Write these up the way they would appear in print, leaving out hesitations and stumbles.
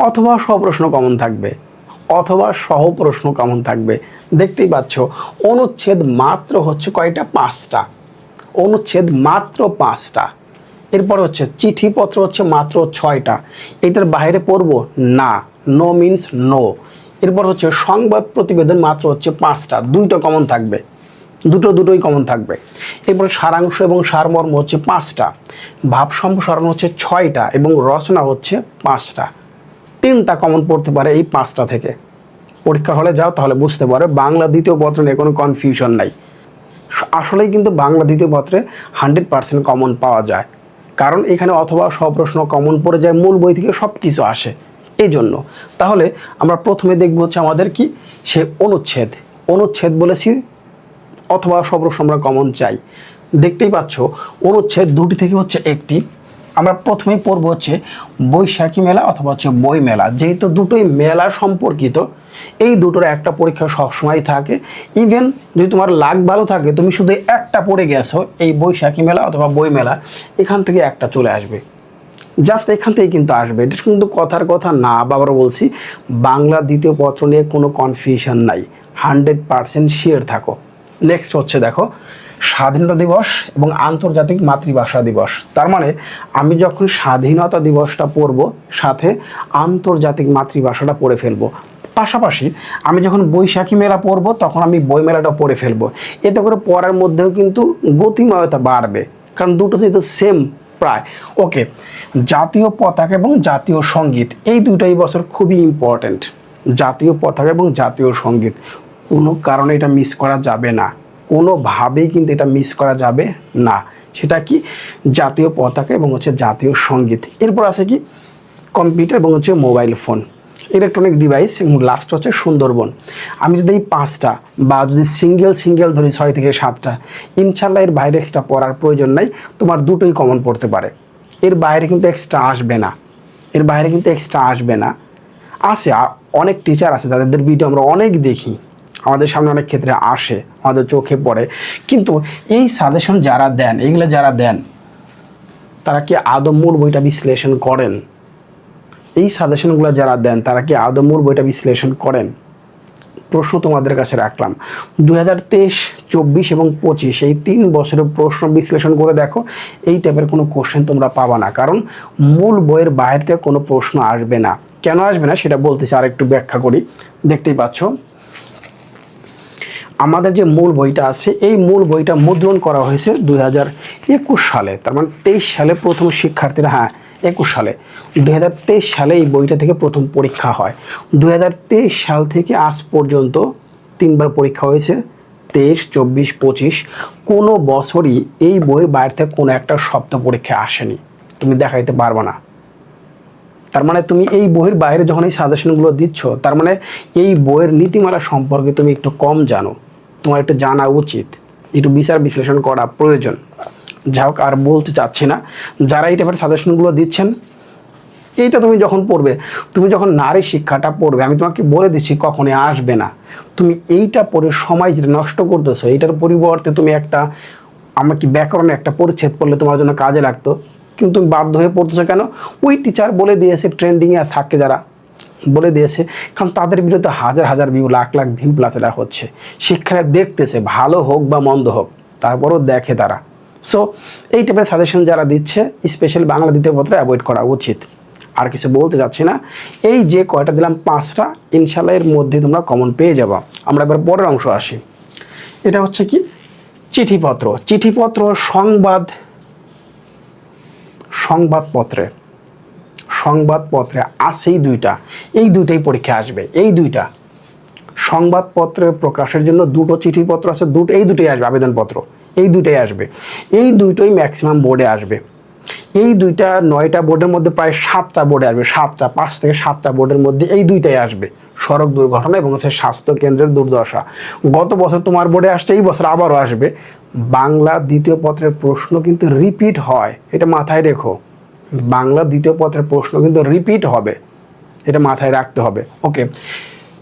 অথবা সহ প্রশ্ন কমন থাকবে, অথবা সহ প্রশ্ন কমন থাকবে। দেখতেই পাচ্ছ অনুচ্ছেদ মাত্র হচ্ছে কয়টা? 5টা। অনুচ্ছেদ মাত্র 5টা। এরপর হচ্ছে চিঠিপত্র হচ্ছে মাত্র 6টা। এটার বাইরে পড়বো না, নো মিন্স নো। এরপর হচ্ছে সংবাদ প্রতিবেদন মাত্র হচ্ছে 5টা, 2টা কমন থাকবে, দুটোই কমন থাকবে। এরপর সারাংশ এবং সারমর্ম হচ্ছে 5টা, ভাব সম্প্রসারণ হচ্ছে 6টা এবং রচনা হচ্ছে 5টা। 3টা কমন পড়তে পারে এই 5টা থেকে। পরীক্ষার হলে যাও তাহলে বুঝতে পারো বাংলা দ্বিতীয় পত্র নিয়ে কোনো কনফিউশন নাই। আসলেই কিন্তু বাংলা দ্বিতীয় পত্রে 100% কমন পাওয়া যায়, কারণ এখানে অথবা সব প্রশ্ন কমন পড়ে যায়, মূল বই থেকে সব কিছু আসে এই জন্য। তাহলে আমরা প্রথমে দেখব হচ্ছে আমাদের কি সে অনুচ্ছেদ। অনুচ্ছেদ বলেছি অথবা সব প্রশ্ন আমরা কমন চাই। দেখতেই পাচ্ছ অনুচ্ছেদ 2টি থেকে হচ্ছে একটি। আমরা প্রথমেই পড়ব হচ্ছে বৈশাখী মেলা অথবা হচ্ছে বই মেলা। যেহেতু দুটোই মেলা সম্পর্কিত, এই দুটোর একটা পরীক্ষা সবসময় থাকে। ইভেন যদি তোমার লাক ভালো থাকে, তুমি শুধু একটা পড়ে গেছো এই বৈশাখী মেলা অথবা বই মেলা, এখান থেকে একটা চলে আসবে, জাস্ট এখান থেকে কিন্তু আসবে। এটা কিন্তু কথার কথা না, বাবার বলছি বাংলা দ্বিতীয় পত্র নিয়ে কোনো কনফিউশন নাই, 100% শিওর থাকো। নেক্সট হচ্ছে দেখো স্বাধীনতা দিবস এবং আন্তর্জাতিক মাতৃভাষা দিবস। তার মানে আমি যখন স্বাধীনতা দিবসটা পড়ব, সাথে আন্তর্জাতিক মাতৃভাষাটা পড়ে ফেলবো। পাশাপাশি আমি যখন বৈশাখী মেলা পড়ব, তখন আমি বই মেলাটা পড়ে ফেলবো। এতে করে পড়ার মধ্যেও কিন্তু গতিময়তা বাড়বে, কারণ দুটোতেই তো সেম প্রায়। ওকে, জাতীয় পতাকা এবং জাতীয় সঙ্গীত, এই দুটাই বছর খুবই ইম্পর্ট্যান্ট। জাতীয় পতাকা এবং জাতীয় সঙ্গীত কোনো কারণে এটা মিস করা যাবে না, কোনোভাবেই কিন্তু এটা মিস করা যাবে না। সেটা কি? জাতীয় পতাকা এবং হচ্ছে জাতীয় সঙ্গীত। এরপর আছে কি? কম্পিউটার এবং হচ্ছে মোবাইল ফোন, ইলেকট্রনিক ডিভাইস, এবং লাস্ট হচ্ছে সুন্দরবন। আমি যদি এই 5টা বা যদি সিঙ্গেল ধরি 6 থেকে 7টা, ইনশাল্লাহ এর বাইরে এক্সট্রা পড়ার প্রয়োজন নাই, তোমার দুটোই কমন পড়তে পারে। এর বাইরে কিন্তু এক্সট্রা আসবে না, এর বাইরে কিন্তু এক্সট্রা আসবে না। আসে অনেক টিচার আছে যাদের ভিডিও আমরা অনেক দেখি, আমাদের সামনে অনেক ক্ষেত্রে আসে, আমাদের চোখে পড়ে, কিন্তু এই সাজেশন যারা দেন, এইগুলো যারা দেন, তারা কি আদৌ মূল বইটা বিশ্লেষণ করেন? এই সাজেশনগুলো যারা দেন তারা কি আদৌ মূল বইটা বিশ্লেষণ করেন? প্রশ্ন তোমাদের কাছে রাখলাম, 2023, 24 এবং 25 এই 3 বছরের প্রশ্ন বিশ্লেষণ করে দেখো, এই টাইপের কোনো কোশ্চেন তোমরা পাবা না, কারণ মূল বইয়ের বাইরে থেকে কোনো প্রশ্ন আসবে না। কেন আসবে না সেটা বলতেছি, আর একটু ব্যাখ্যা করি। দেখতেই পাচ্ছ আমাদের যে মূল বইটা আছে, এই মূল বইটা মুদ্রণ করা হয়েছে 2021 সালে। তার মানে 23 সালে প্রথম শিক্ষার্থীরা, 21 সালে, 2023 সালে এই বইটা থেকে প্রথম পরীক্ষা হয়। 2023 সাল থেকে আজ পর্যন্ত 3বার পরীক্ষা হয়েছে, 23, 24, 25। কোনো বছরই এই বইয়ের বাইরে থেকে কোনো একটা শব্দ পরীক্ষা আসেনি, তুমি দেখাইতে পারবে না। তার মানে তুমি এই বইয়ের বাইরে যখন এই সাজেশনগুলো দিচ্ছ, তার মানে এই বইয়ের নীতিমালা সম্পর্কে তুমি একটু কম জানো, তোমার একটু জানা উচিত, একটু বিচার বিশ্লেষণ করা প্রয়োজন। যাই হোক, আর বলতে চাচ্ছি না। যারা এই টাইপের সাজেশনগুলো দিচ্ছেন, এইটা তুমি যখন পড়বে, তুমি যখন নারী শিক্ষাটা পড়বে, আমি তোমাকে বলে দিচ্ছি কখনই আসবে না। তুমি এইটা পড়ে সময় যেটা নষ্ট করতেছো, এইটার পরিবর্তে তুমি একটা, আমার কি ব্যাকরণে একটা পরিচ্ছেদ পড়লে তোমার জন্য কাজে লাগতো, কিন্তু তুমি বাধ্য হয়ে পড়তেছো কেন? ওই টিচার বলে দিয়েছে, ট্রেন্ডিংয়ে থাকে যারা বলে দিয়েছে, কারণ তাদের বিরুদ্ধে হাজার হাজার view, lakh lakh view plus এটা হচ্ছে, শিক্ষার্থীরা দেখতেছে, ভালো হোক বা মন্দ হোক, তারপরও দেখে তারা। সো এই টাইপের সাজেশন যারা দিচ্ছে, স্পেশালি বাংলা দ্বিতীয় পত্রে অ্যাভয়েড করা উচিত। আর কিছু বলতে চাচ্ছি না। এই যে কয়টা দিলাম 5টা, ইনশাল্লাহ এর মধ্যে তোমরা কমন পেয়ে যাবা। আমরা এবার পরের অংশ আসি। এটা হচ্ছে কি? চিঠিপত্র। চিঠিপত্র সংবাদপত্রে আছে এই দুইটাই পরীক্ষা আসবে। এই দুইটা সংবাদপত্রে প্রকাশের জন্য 2টো চিঠিপত্র আছে, এই দুটোই আসবে, আবেদনপত্র এই দুটোই আসবে। এই দুইটাই ম্যাক্সিমাম বোর্ডে আসবে। এই দুইটা 9টা বোর্ডের মধ্যে প্রায় 7টা বোর্ডে আসবে, 5 থেকে 7টা বোর্ডের মধ্যে এই দুইটাই আসবে। সড়ক দুর্ঘটনা এবং হচ্ছে স্বাস্থ্য কেন্দ্রের দুর্দশা। গত বছর তোমার বোর্ডে আসছে, এই বছর আবারও আসবে। বাংলা দ্বিতীয় পত্রের প্রশ্ন কিন্তু রিপিট হয়, এটা মাথায় রেখো। বাংলা দ্বিতীয় পত্রের প্রশ্ন কিন্তু রিপিট হবে, এটা মাথায় রাখতে হবে। ওকে,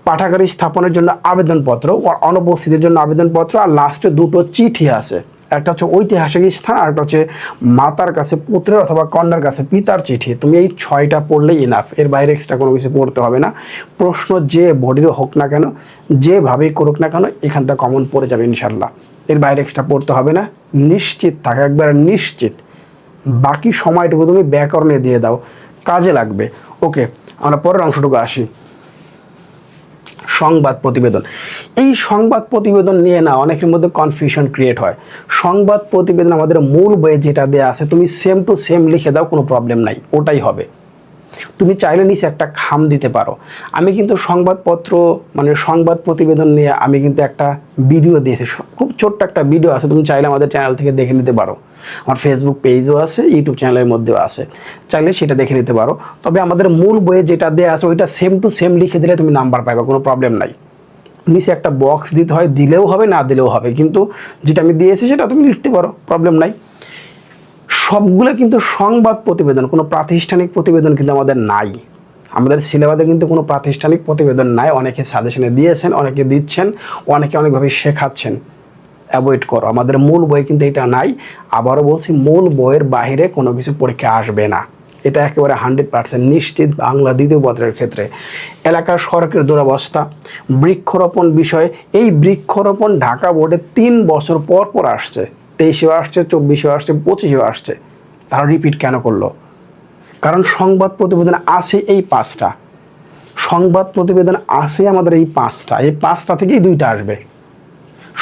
পাঠাগার স্থাপনের জন্য আবেদনপত্র, অনুপস্থিতির জন্য আবেদনপত্র, আর লাস্টে 2টো চিঠি আছে। একটা হচ্ছে ঐতিহাসিক স্থান, আর একটা হচ্ছে মাতার কাছে পুত্রের অথবা কন্যার কাছে পিতার চিঠি। তুমি এই 6টা পড়লেই ইনাফ, এর বাইরে এক্সট্রা কোনো কিছু পড়তে হবে না। প্রশ্ন যে বডির হোক না কেন, যেভাবেই করুক না কেন, এখান থেকে কমন পড়ে যাবে ইনশাল্লাহ। এর বাইরে এক্সট্রা পড়তে হবে না, নিশ্চিত থাকে, একবার নিশ্চিত। বাকি সময়টুকু তুমি ব্যাকরণে দিয়ে দাও, কাজে লাগবে। ওকে, আমরা পরের অংশটুকু আসি। সংবাদ প্রতিবেদন। এই সংবাদ প্রতিবেদন নিয়ে না অনেকের মধ্যে কনফিউশন ক্রিয়েট হয়। সংবাদ প্রতিবেদন আমাদের মূল বইয়ে যেটা দেওয়া আছে তুমি সেম টু সেম লিখে দাও, কোনো প্রবলেম নাই, ওটাই হবে। তুমি চাইলে নিচে একটা খাম দিতে পারো। আমি কিন্তু সংবাদপত্র মানে সংবাদ প্রতিবেদন নিয়ে আমি কিন্তু একটা ভিডিও দিয়েছি, খুব ছোট্ট একটা ভিডিও আছে, তুমি চাইলে আমাদের চ্যানেল থেকে দেখে নিতে পারো। আমার ফেসবুক পেজও আছে, ইউটিউব চ্যানেলের মধ্যেও আছে, চাইলে সেটা দেখে নিতে পারো। তবে আমাদের মূল বইয়ে যেটা দেওয়া আছে ওইটা সেম টু সেম লিখে দিলে তুমি নাম্বার পাবে, কোনো প্রবলেম নাই। নিচে একটা বক্স দিতে হয়, দিলেও হবে না দিলেও হবে, কিন্তু যেটা আমি দিয়েছি সেটা তুমি লিখতে পারো, প্রবলেম নাই। সবগুলো কিন্তু সংবাদ প্রতিবেদন, কোনো প্রাতিষ্ঠানিক প্রতিবেদন কিন্তু আমাদের নাই। আমাদের সিলেবাসে কিন্তু কোনো প্রাতিষ্ঠানিক প্রতিবেদন নাই। অনেকে সাজেশনে দিয়েছেন, অনেকে দিচ্ছেন, অনেকে অনেকভাবে শেখাচ্ছেন। অ্যাভয়েড করো, আমাদের মূল বই কিন্তু এটা নাই। আবারও বলছি, মূল বইয়ের বাইরে কোনো কিছু পরীক্ষা আসবে না, এটা একেবারে 100% নিশ্চিত। বাংলা দ্বিতীয় পত্রের ক্ষেত্রে এলাকার সড়কের দুরবস্থা, বৃক্ষরোপণ বিষয়, এই বৃক্ষরোপণ ঢাকা বোর্ডে 3 বছর পর পর আসছে, 23-এও আসছে, 24-এও আসছে, 25-এও আসছে। তারা রিপিট কেন করলো? কারণ সংবাদ প্রতিবেদন আছে এই 5টা, সংবাদ প্রতিবেদন আছে আমাদের এই 5টা, এই 5টা থেকেই 2টা আসবে।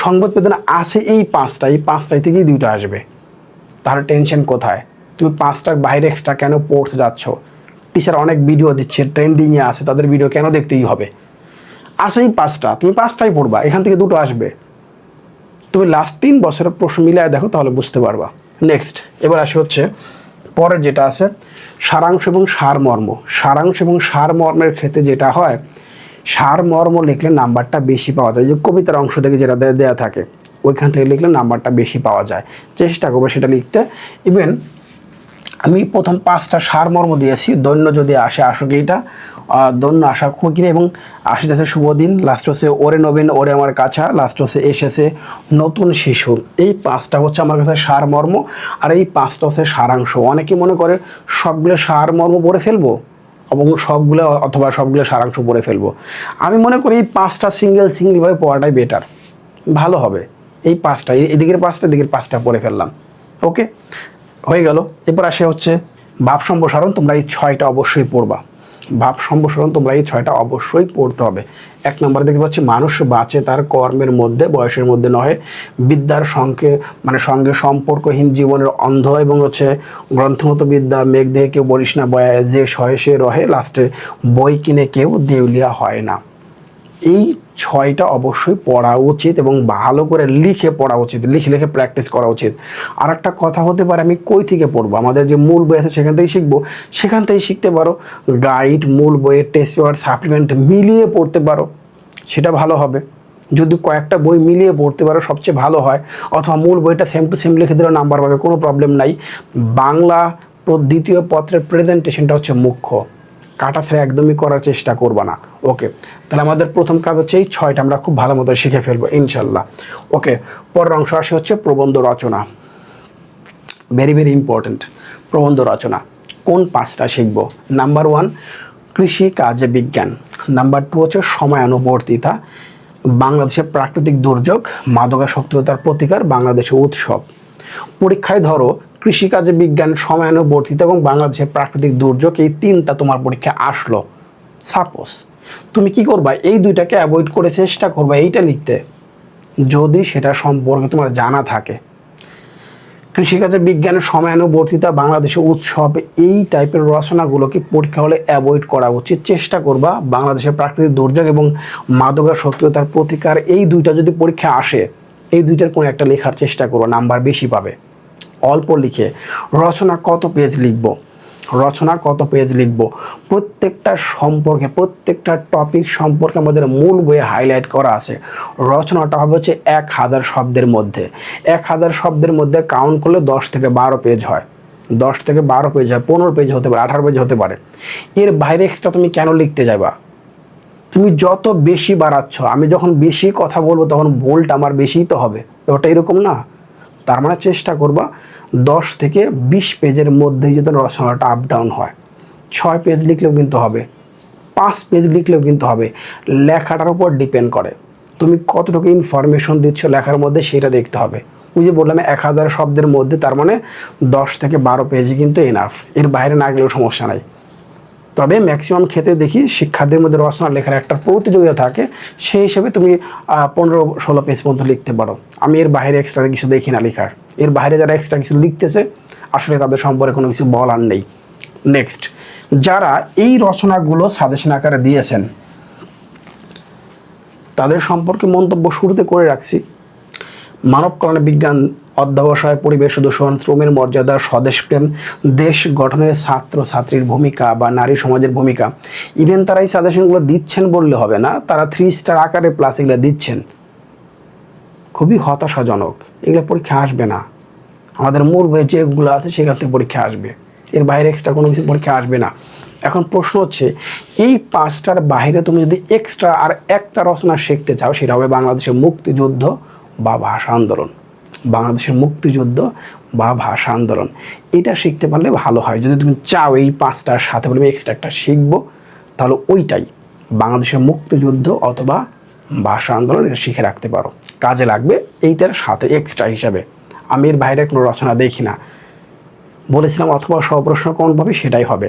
সংবাদ প্রতিবেদন আছে এই 5টা, এই 5টাই থেকেই 2টা আসবে। তার টেনশন কোথায়? তুমি 5টার বাইরে এক্সট্রা কেন পড়তে যাচ্ছ? টিচার অনেক ভিডিও দিচ্ছে, ট্রেন্ডিংয়ে আছে, তাদের ভিডিও কেন দেখতেই হবে? আছে এই 5টা, তুমি 5টাই পড়বা, এখান থেকে 2টো আসবে। তুমি লাস্ট 3 বছরের প্রশ্ন মিলিয়ে দেখো, তাহলে বুঝতে পারবা। নেক্সট, এবার আসি হচ্ছে পরের যেটা আছে সারাংশ এবং সারমর্ম। সারাংশ এবং সারমর্মের ক্ষেত্রে যেটা হয়, সারমর্ম লিখলে নাম্বারটা বেশি পাওয়া যায়। যে কবিতার অংশ থেকে যেটা দেওয়া থাকে ওইখান থেকে লিখলে নাম্বারটা বেশি পাওয়া যায়, চেষ্টা করবো সেটা লিখতে। ইভেন আমি প্রথম 5টা সারমর্ম দিয়েছি, দৈন্য যদি আসে আসুক, এইটা দৈন্য আসা খুকিরে এবং আসিতেছে শুভ দিন, লাস্ট হচ্ছে ওরে নবীন ওরে আমার কাছা, লাস্ট হচ্ছে এসেছে নতুন শিশু। এই 5টা হচ্ছে আমার কাছে সারমর্ম, আর এই 5টা হচ্ছে সারাংশ। অনেকে মনে করে সবগুলো সারমর্ম পড়ে ফেলবো এবং সবগুলো অথবা সবগুলো সারাংশ পড়ে ফেলবো। আমি মনে করি এই 5টা সিঙ্গেলভাবে পড়াটাই বেটার, ভালো হবে। এই 5টা, এদিকের 5টা, এদিকের 5টা পড়ে ফেললাম। ওকে, হয়ে গেল। এরপর আসে হচ্ছে ভাব সম্প্রসারণ। তোমরা এই 6টা অবশ্যই পড়বা। ভাব সম্প্রসারণ তোমরা এই 6টা অবশ্যই পড়তে হবে। 1 নম্বরে দেখতে পাচ্ছি, মানুষ বাঁচে তার কর্মের মধ্যে, বয়সের মধ্যে নহে, বিদ্যার সঙ্গে সম্পর্কহীন জীবনের অন্ধ, এবং হচ্ছে গ্রন্থগত বিদ্যা মেঘ দিয়ে কেউ বলিস না বয়া, যে সহে সে রহে, লাস্টে বই কিনে কেউ দেউলিয়া হয় না। এই 6টা অবশ্যই পড়া উচিত এবং ভালো করে লিখে পড়া উচিত, লিখে লিখে প্র্যাকটিস করা উচিত। আর একটা কথা হতে পারে, আমি কই থেকে পড়বো? আমাদের যে মূল বই আছে সেখান থেকেই শিখবো, সেখান থেকেই শিখতে পারো। গাইড, মূল বইয়ের টেস্ট পেপার, সাপ্লিমেন্ট মিলিয়ে পড়তে পারো, সেটা ভালো হবে। যদি কয়েকটা বই মিলিয়ে পড়তে পারো সবচেয়ে ভালো হয়, অথবা মূল বইটা সেম টু সেম লিখে দিলেও নাম্বার পাবে, কোনো প্রবলেম নাই। বাংলা দ্বিতীয় পত্রের প্রেজেন্টেশনটা হচ্ছে মুখ্য, কাটাছেড়া একদমই করার চেষ্টা করবা না। ওকে, তাহলে আমাদের প্রথম কাজ হচ্ছে এই 6টা আমরা খুব ভালো মতো শিখে ফেলবো ইনশাল্লাহ। ওকে, পরের অংশ আসে হচ্ছে প্রবন্ধ রচনা। ভেরি ভেরি ইম্পর্টেন্ট প্রবন্ধ রচনা। কোন 5টা শিখবো? নাম্বার 1 কৃষি কাজে বিজ্ঞান, নাম্বার 2 হচ্ছে সময়ানুবর্তিতা, বাংলাদেশের প্রাকৃতিক দুর্যোগ, মাদকাসক্তি ও তার প্রতিকার, বাংলাদেশের উৎসব। পরীক্ষায় ধরো কৃষিকাজে বিজ্ঞান, সময়ানুবর্তিতা এবং বাংলাদেশের প্রাকৃতিক দুর্যোগ, এই 3টা তোমার পরীক্ষায় আসলো। সাপোজ তুমি কি করবা, এই 2টাকে অ্যাভয়েড করে চেষ্টা করবা এইটা লিখতে, যদি সেটা সম্পর্কে তোমার জানা থাকে। কৃষিকাজে বিজ্ঞানের সময়ানুবর্তিতা, বাংলাদেশের উৎসব, এই টাইপের রচনাগুলোকে পরীক্ষা হলে অ্যাভয়েড করা উচিত। চেষ্টা করবা বাংলাদেশের প্রাকৃতিক দুর্যোগ এবং মাদকাসক্তি ও তার প্রতিকার, এই 2টা যদি পরীক্ষা আসে, এই 2টার কোনো একটা লেখার চেষ্টা করো, নাম্বার বেশি পাবে। অল্প লিখে রচনা কত পেজ লিখবো, রচনা কত পেজ লিখব, প্রত্যেকটা সম্পর্কে, প্রত্যেকটা টপিক সম্পর্কে আমাদের মূল বইয়ে হাইলাইট করা আছে। রচনাটা হবে হচ্ছে 1000 শব্দের মধ্যে, 1000 শব্দের মধ্যে কাউন্ট করলে 10 থেকে 12 পেজ হয়, 10 থেকে 12 পেজ হয়, 15 পেজ হতে পারে, 18 পেজ হতে পারে। এর বাইরে এক্সট্রা তুমি কেন লিখতে যাবা? তুমি যত বেশি বাড়াচ্ছ, আমি যখন বেশি কথা বলবো তখন ভুলটা আমার বেশিই তো হবে, ওটা এরকম না। তার মানে চেষ্টা করবা 10 থেকে 20 পেজের মধ্যেই যদি রচনাটা আপ ডাউন হয়। 6 পেজ লিখলেও কিন্তু হবে, 5 পেজ লিখলেও কিন্তু হবে। লেখাটার উপর ডিপেন্ড করে তুমি কতটুকু ইনফরমেশন দিচ্ছ লেখার মধ্যে, সেটা দেখতে হবে। ওই যে বললাম 1000 শব্দের মধ্যে, তার মানে 10 থেকে 12 পেজই কিন্তু এনাফ, এর বাইরে না গেলেও সমস্যা নাই। তবে ম্যাক্সিমাম ক্ষেত্রে দেখি শিক্ষার্থীদের মধ্যে রচনা লেখার একটা প্রতিযোগিতা থাকে, সেই হিসেবে তুমি 15-16 পেজ পর্যন্ত লিখতে পারো। আমি এর বাইরে এক্সট্রা কিছু দেখি না লেখার। এর বাইরে যারা এক্সট্রা কিছু লিখতেছে আসলে তাদের সম্পর্কে কোনো কিছু বলার নেই। নেক্সট, যারা এই রচনাগুলো সাজেশন আকারে দিয়েছেন তাদের সম্পর্কে মন্তব্য শুরুতে করে রাখছি। মানব কল্যাণ বিজ্ঞান অধ্যবসায়, পরিবেশ দূষণ, শ্রমের মর্যাদা, স্বদেশপ্রেম, দেশ গঠনের ছাত্র ছাত্রীর ভূমিকা বা নারী সমাজের ভূমিকা। ইভেন তারা এই সাজেশনগুলো দিচ্ছেন বললে হবে না, তারা 3 স্টার আকারে প্লাস এগুলো দিচ্ছেন। খুবই হতাশাজনক, এগুলো পরীক্ষা আসবে না। আমাদের মূল বই যেগুলো আছে সেখান থেকে পরীক্ষা আসবে, এর বাইরে এক্সট্রা কোনো কিছু পরীক্ষা আসবে না। এখন প্রশ্ন হচ্ছে, এই 5টার বাইরে তুমি যদি এক্সট্রা আর একটা রচনা শিখতে চাও, সেটা হবে বাংলাদেশের মুক্তিযুদ্ধ বা ভাষা আন্দোলন। বাংলাদেশের মুক্তিযুদ্ধ বা ভাষা আন্দোলন, এটা শিখতে পারলে ভালো হয়। যদি তুমি চাও এই 5টার সাথে বলে এক্সট্রা একটা শিখবো, তাহলে ওইটাই বাংলাদেশের মুক্তিযুদ্ধ অথবা ভাষা আন্দোলন, এটা শিখে রাখতে পারো, কাজে লাগবে এইটার সাথে এক্সট্রা হিসাবে। আমি এর বাইরে কোনো রচনা দেখি না। বলেছিলাম অথবা সপ্রশ্ন কোন পাবে সেটাই হবে।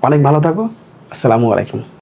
অনেক ভালো থাকো। আসসালামু আলাইকুম।